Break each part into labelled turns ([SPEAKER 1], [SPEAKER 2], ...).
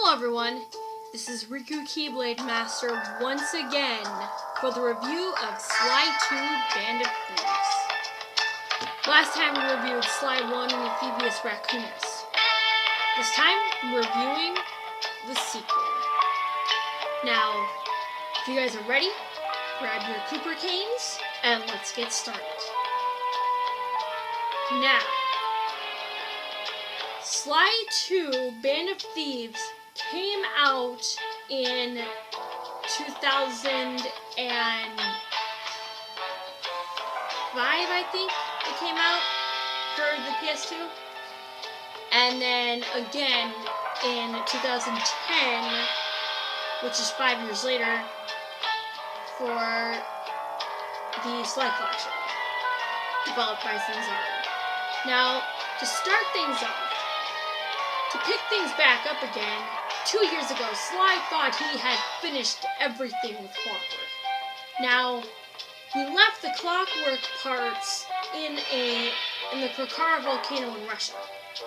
[SPEAKER 1] Hello everyone, this is Riku Keyblade Master once again for the review of Sly 2 Band of Thieves. Last time we reviewed Sly 1 and the Thievius Raccoonus. This time we're reviewing the sequel. Now, if you guys are ready, grab your Cooper canes and let's get started. Now, Sly 2 Band of Thieves came out in 2005, I think it came out for the PS2. And then again in 2010, which is 5 years later, for the Sly Collection, developed by Cinzara. Now, to start things off, to pick things back up again, 2 years ago, Sly thought he had finished everything with Clockwork. Now, he left the Clockwork parts in the Krakara volcano in Russia.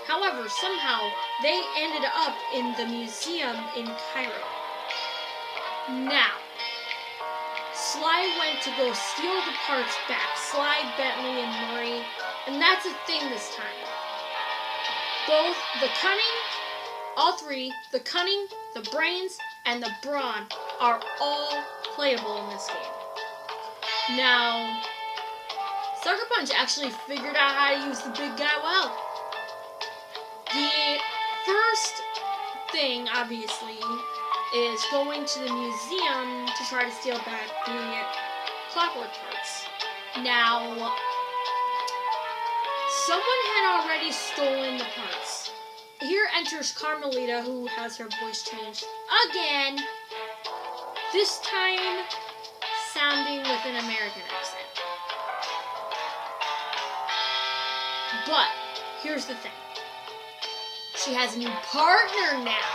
[SPEAKER 1] However, somehow, they ended up in the museum in Cairo. Now, Sly went to go steal the parts back, Sly, Bentley, and Murray, and that's a thing this time. Both the cunning, all three, the cunning, the brains, and the brawn are all playable in this game. Now, Sucker Punch actually figured out how to use the big guy well. The first thing, obviously, is going to the museum to try to steal back the Clockwork parts. Now, someone had already stolen the parts. Here enters Carmelita, who has her voice changed again, this time sounding with an American accent. But, here's the thing. She has a new partner now,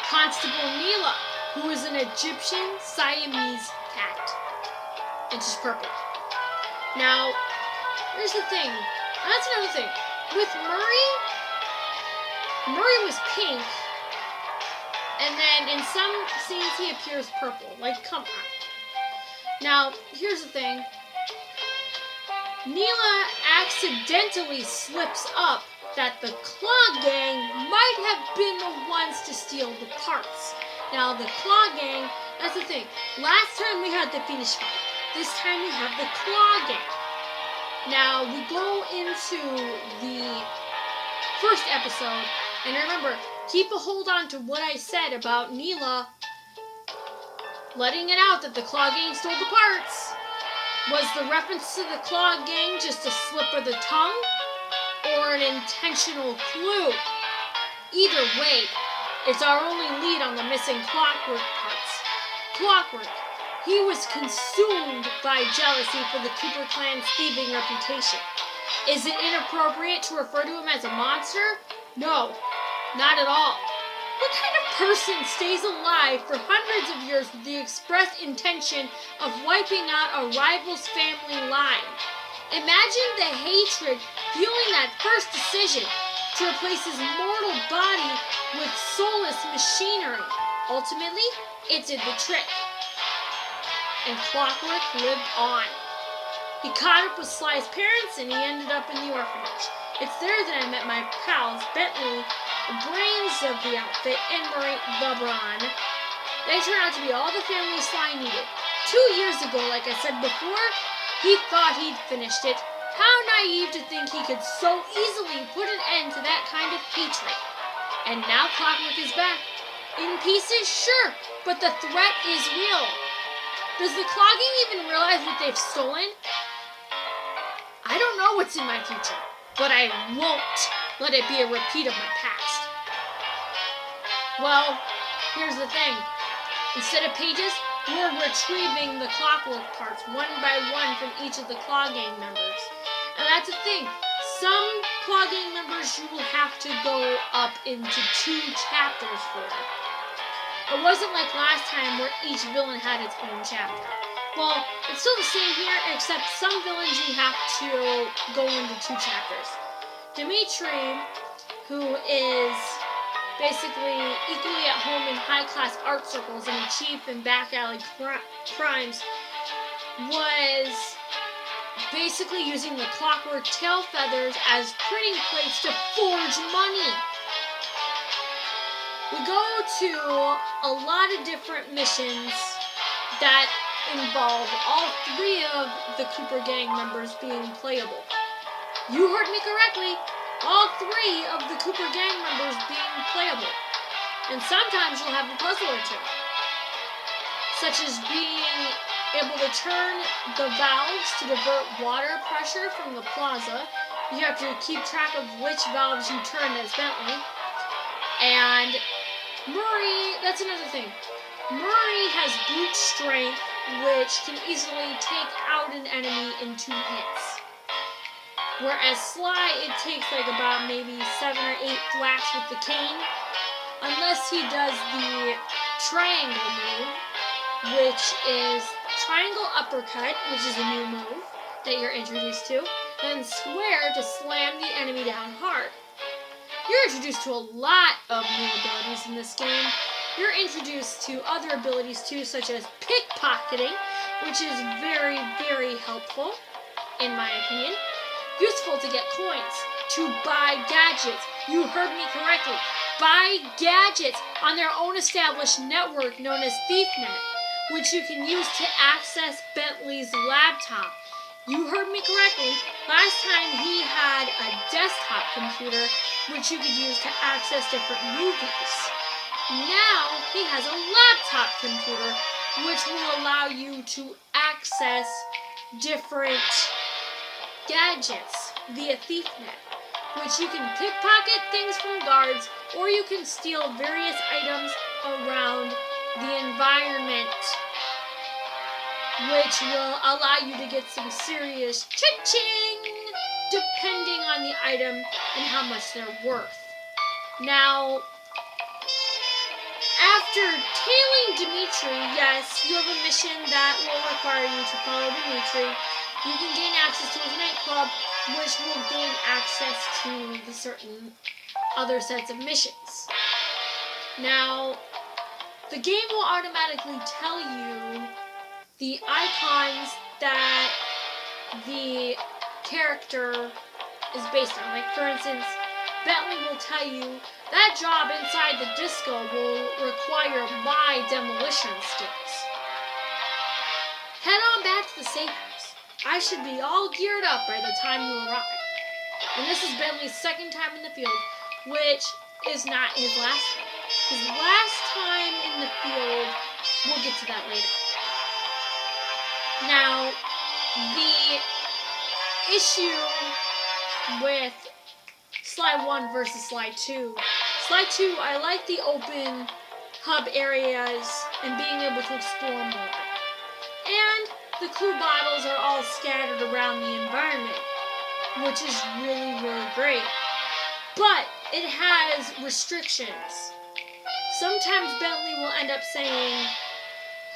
[SPEAKER 1] Constable Neela, who is an Egyptian Siamese cat. And she's purple. Now, here's the thing. That's another thing. With Murray was pink, and then in some scenes he appears purple. Like, come on. Now, here's the thing. Neela accidentally slips up that the Claw Gang might have been the ones to steal the parts. Now, the Claw Gang, that's the thing. Last time we had the Phoenix fight. This time we have the Claw Gang. Now, we go into the first episode, and remember, keep a hold on to what I said about Neela letting it out that the Claw Gang stole the parts. Was the reference to the Claw Gang just a slip of the tongue, or an intentional clue? Either way, it's our only lead on the missing Clockwork parts. Clockwork. He was consumed by jealousy for the Cooper clan's thieving reputation. Is it inappropriate to refer to him as a monster? No, not at all. What kind of person stays alive for hundreds of years with the express intention of wiping out a rival's family line? Imagine the hatred fueling that first decision to replace his mortal body with soulless machinery. Ultimately, it did the trick. And Clockwork lived on. He caught up with Sly's parents and he ended up in the orphanage. It's there that I met my pals, Bentley, the brains of the outfit, and Murray, the brawn. They turned out to be all the family Sly needed. 2 years ago, like I said before, he thought he'd finished it. How naive to think he could so easily put an end to that kind of hatred. And now Clockwork is back. In pieces, sure, but the threat is real. Does the Claw Gang even realize what they've stolen? I don't know what's in my future, but I won't let it be a repeat of my past. Well, here's the thing. Instead of pages, we're retrieving the Clockwork parts one by one from each of the Claw Gang members. And that's the thing. Some Claw Gang members you will have to go up into 2 chapters for. It wasn't like last time where each villain had its own chapter. Well, it's still the same here, except some villains you have to go into 2 chapters. Dimitri, who is basically equally at home in high-class art circles and a chief in back-alley crimes, was basically using the clockwork tail feathers as printing plates to forge money. We go to a lot of different missions that involve all three of the Cooper gang members being playable. You heard me correctly, all three of the Cooper gang members being playable. And sometimes you'll have a puzzle or two, such as being able to turn the valves to divert water pressure from the plaza. You have to keep track of which valves you turn as Bentley. And Murray, that's another thing. Murray has brute strength, which can easily take out an enemy in 2 hits. Whereas Sly, it takes like about maybe 7 or 8 thwacks with the cane, unless he does the triangle move, which is triangle uppercut, which is a new move that you're introduced to, then square to slam the enemy down hard. You're introduced to a lot of new abilities in this game. You're introduced to other abilities too, such as pickpocketing, which is very, very helpful, in my opinion. Useful to get coins, to buy gadgets. You heard me correctly. Buy gadgets on their own established network known as ThiefNet, which you can use to access Bentley's laptop. You heard me correctly. Last time he had a desktop computer, which you could use to access different movies. Now he has a laptop computer, which will allow you to access different gadgets via ThiefNet, which you can pickpocket things from guards, or you can steal various items around the environment, which will allow you to get some serious cha-ching, depending on the item and how much they're worth. Now, after tailing Dimitri, yes, you have a mission that will require you to follow Dimitri. You can gain access to his nightclub, which will gain access to the certain other sets of missions. Now, the game will automatically tell you the icons that the character is based on. Like, for instance, Bentley will tell you that job inside the disco will require my demolition skills. Head on back to the safe house. I should be all geared up by the time you arrive. And this is Bentley's second time in the field, which is not his last time. His last time in the field, we'll get to that later. Now, the issue with Sly 1 versus Sly 2. Sly 2, I like the open hub areas and being able to explore more. And the clue bottles are all scattered around the environment, which is really, really great. But it has restrictions. Sometimes Bentley will end up saying,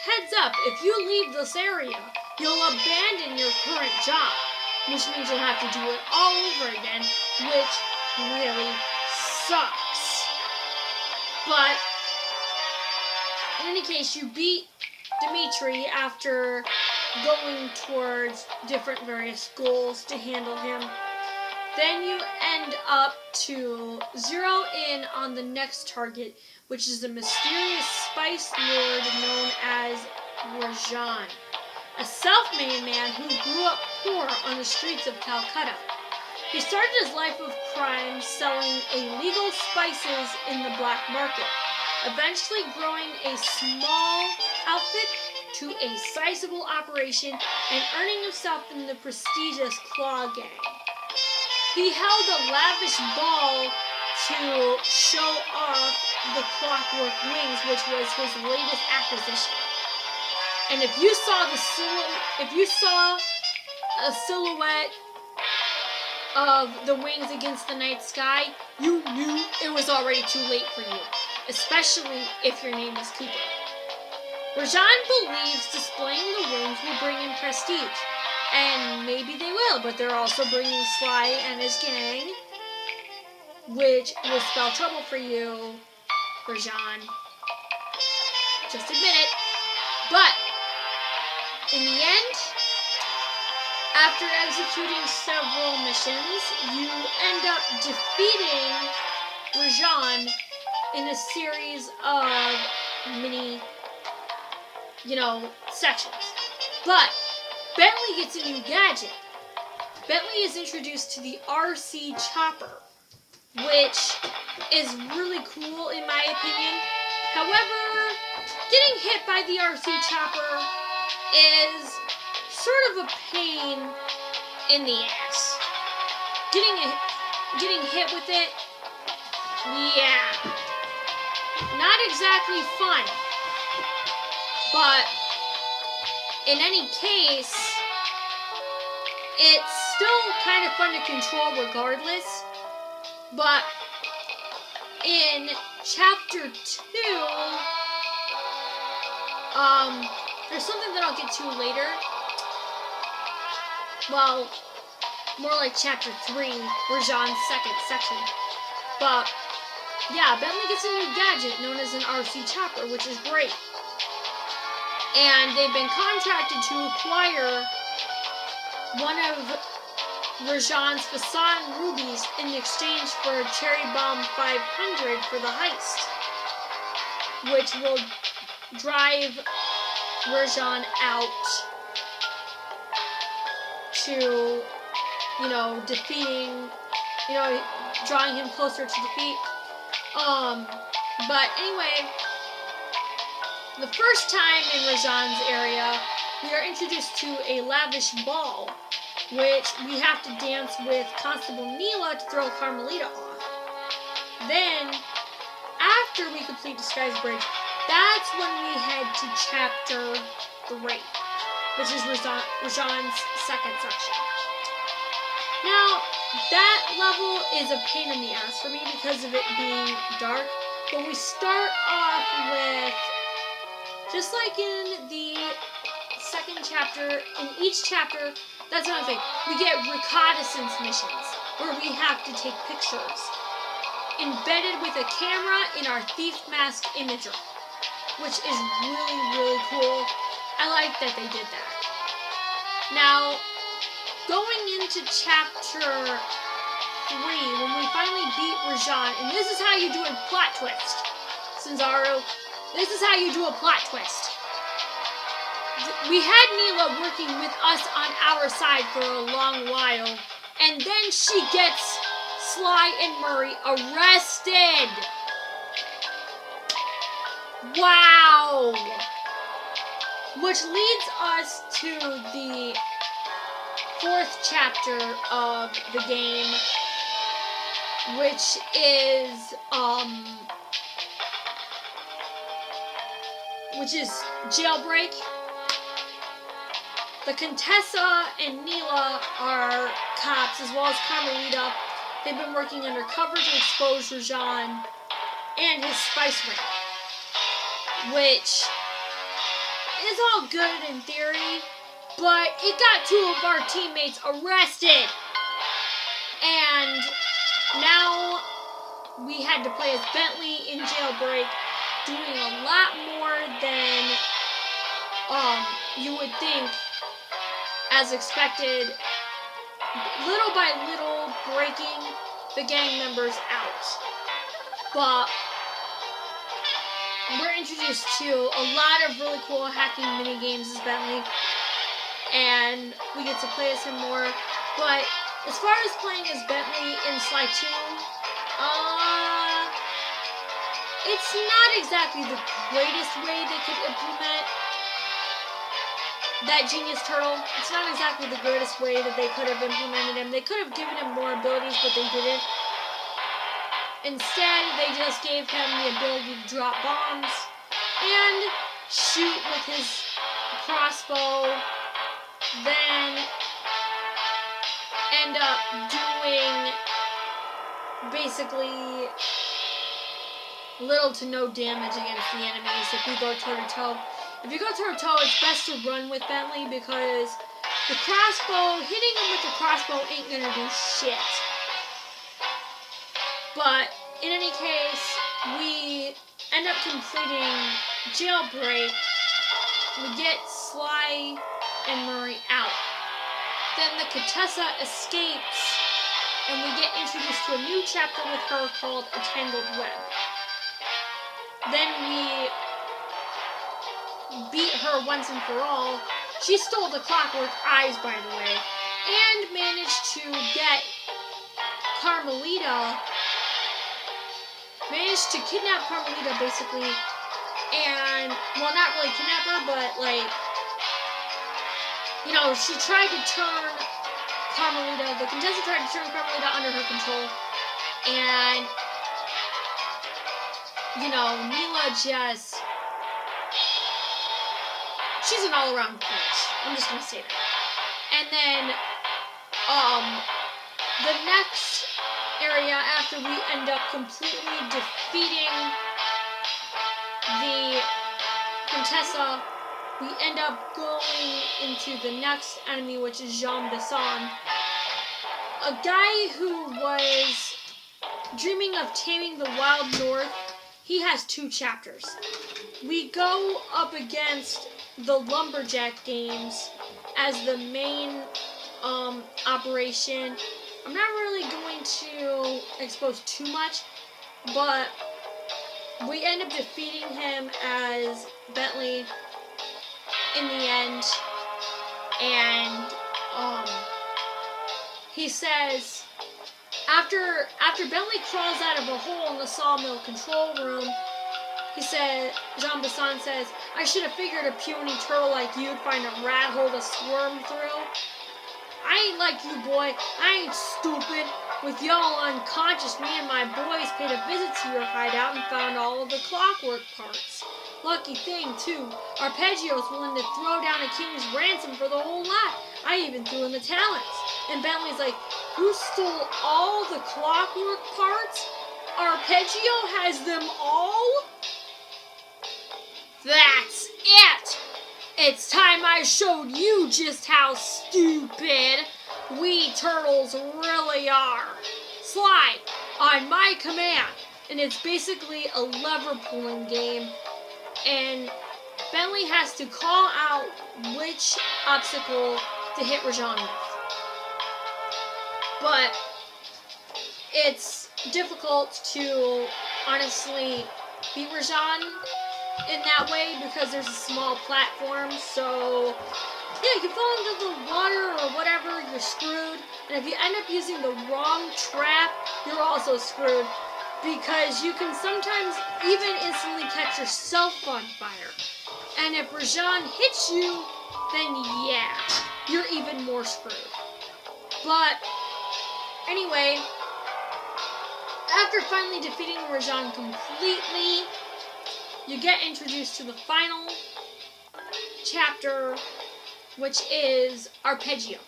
[SPEAKER 1] heads up, if you leave this area, you'll abandon your current job, which means you'll have to do it all over again, which really sucks. But in any case, you beat Dimitri after going towards different various goals to handle him. Then you end up to zero in on the next target, which is a mysterious spice lord known as Rajan, a self-made man who grew up poor on the streets of Calcutta. He started his life of crime selling illegal spices in the black market, eventually growing a small outfit to a sizable operation and earning himself in the prestigious Claw Gang. He held a lavish ball to show off the clockwork wings, which was his latest acquisition. And if you saw a silhouette of the wings against the night sky, you knew it was already too late for you, especially if your name is Cooper. Rajan believes displaying the wings will bring in prestige, and maybe they will, but they're also bringing Sly and his gang, which will spell trouble for you Rajan. Just admit it. But, in the end, after executing several missions, you end up defeating Rajan in a series of mini, sections. But Bentley gets a new gadget. Bentley is introduced to the RC Chopper, which is really cool in my opinion. However, getting hit by the RC Chopper is sort of a pain in the ass. Getting hit with it, yeah, not exactly fun. But in any case, it's still kind of fun to control regardless. But in Chapter 2, there's something that I'll get to later. Well, more like Chapter 3, Rajan's second section. But, yeah, Bentley gets a new gadget known as an RC Chopper, which is great. And they've been contracted to acquire one of Rajan's Fasan rubies in exchange for a Cherry Bomb 500 for the heist, which will drive Rajan out to, defeating, drawing him closer to defeat. But anyway, the first time in Rajan's area, we are introduced to a lavish ball, which we have to dance with Constable Neela to throw Carmelita off. Then, after we complete Disguise Bridge, that's when we head to Chapter 3, which is Rajan's second section. Now, that level is a pain in the ass for me because of it being dark, but we start off with, just like in the second chapter, in each chapter, that's another thing, we get reconnaissance missions, where we have to take pictures, embedded with a camera in our thief mask imager, which is really, really cool. I like that they did that. Now, going into Chapter 3, when we finally beat Rajan, and this is how you do a plot twist, Sanzaru, this is how you do a plot twist. We had Neela working with us on our side for a long while, and then she gets Sly and Murray arrested. Wow! Which leads us to the fourth chapter of the game, which is Jailbreak. The Contessa and Neela are cops, as well as Carmelita. They've been working undercover to expose Rajan and his spice ring, which is all good in theory, but it got two of our teammates arrested. And now we had to play as Bentley in Jailbreak, doing a lot more than you would think, as expected, little by little breaking the gang members out. But we're introduced to a lot of really cool hacking mini games as Bentley, and we get to play as him more. But as far as playing as Bentley in Sly 2, it's not exactly the greatest way they could implement that Genius Turtle. It's not exactly the greatest way that they could have implemented him. They could have given him more abilities, but they didn't. Instead, they just gave him the ability to drop bombs and shoot with his crossbow, then end up doing basically little to no damage against the enemies if we go toe-to-toe. If you go toe-to-toe, it's best to run with Bentley because the crossbow, hitting him with the crossbow ain't gonna do shit. But in any case, we end up completing Jailbreak. We get Sly and Murray out. Then the Contessa escapes, and we get introduced to a new chapter with her called A Tangled Web. Then we beat her once and for all. She stole the Clockwork Eyes, by the way, and managed to get Carmelita, managed to kidnap Carmelita, basically, and, well, not really kidnap her, but, like, you know, she tried to turn Carmelita, the Contessa tried to turn Carmelita under her control, and, you know, Mila just, she's an all-around bitch. I'm just gonna say that. And then, the next area after we end up completely defeating the Contessa, we end up going into the next enemy, which is Jean Besson, a guy who was dreaming of taming the Wild North. He has 2 chapters. We go up against the Lumberjack games as the main operation. I'm not really going to expose too much, but we end up defeating him as Bentley in the end, and he says after Bentley crawls out of a hole in the sawmill control room, he said, Jean Besson says, "I should have figured a puny turtle like you'd find a rat hole to squirm through. I ain't like you, boy. I ain't stupid. With y'all unconscious, me and my boys paid a visit to your hideout and found all of the clockwork parts. Lucky thing, too. Arpeggio's willing to throw down a king's ransom for the whole lot. I even threw in the talents." And Bentley's like, "Who stole all the clockwork parts? Arpeggio has them all?" That's it! It's time I showed you just how stupid we turtles really are. Slide on my command. And it's basically a lever pulling game. And Bentley has to call out which obstacle to hit Rajan with. But it's difficult to honestly beat Rajan in that way because there's a small platform, so yeah, you can fall into the water or whatever, you're screwed. And if you end up using the wrong trap, you're also screwed because you can sometimes even instantly catch yourself on fire. And if Rajan hits you, then yeah, you're even more screwed. But anyway, after finally defeating Rajan completely, you get introduced to the final chapter, which is Arpeggio.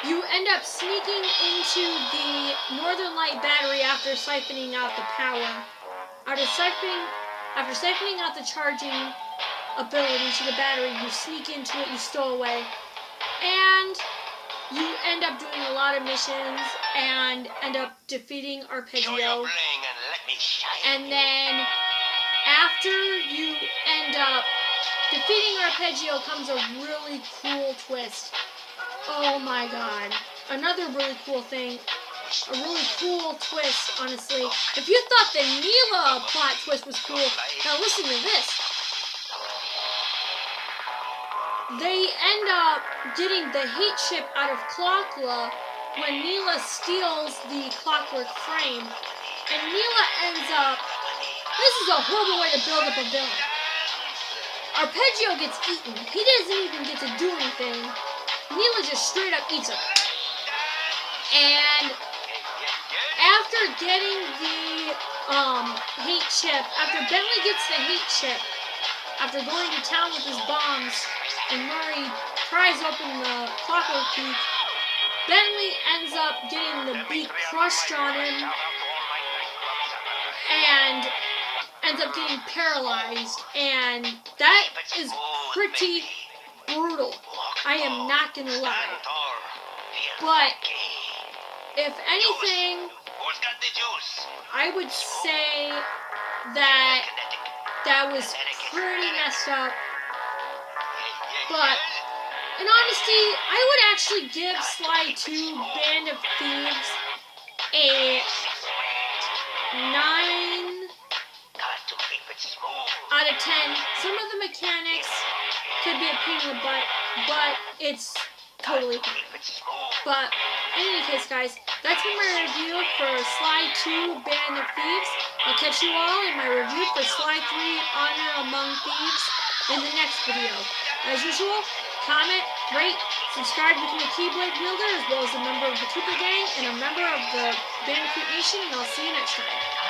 [SPEAKER 1] You end up sneaking into the Northern Light battery after siphoning out the power. After siphoning out the charging ability to the battery, you sneak into it, you stow away, and you end up doing a lot of missions and end up defeating Arpeggio. And then after you end up defeating Arpeggio comes a really cool twist. Oh my god. Another really cool thing. A really cool twist, honestly. If you thought the Neela plot twist was cool, now listen to this. They end up getting the hate chip out of Clockla when Neela steals the clockwork frame. And Neela ends up... This is a horrible way to build up a villain. Arpeggio gets eaten. He doesn't even get to do anything. Neela just straight up eats him. And after getting the hate chip, after Bentley gets the hate chip, after going to town with his bombs, and Murray pries open the clockwork beak, Bentley ends up getting the beak crushed on him, and ends up getting paralyzed, and that is pretty brutal. I am not gonna lie. But if anything, I would say that that was pretty messed up. But in honesty, I would actually give Sly 2 Band of Thieves a 9 out of 10. Some of the mechanics could be a pain in the butt, but it's totally fine. But in any case, guys, that's been my review for Sly 2 Band of Thieves. I'll catch you all in my review for Sly 3 Honor Among Thieves in the next video. As usual, comment, rate, subscribe, become a Keyblade wielder, as well as a member of the Cooper Gang and a member of the Bandicoot Nation, and I'll see you next time.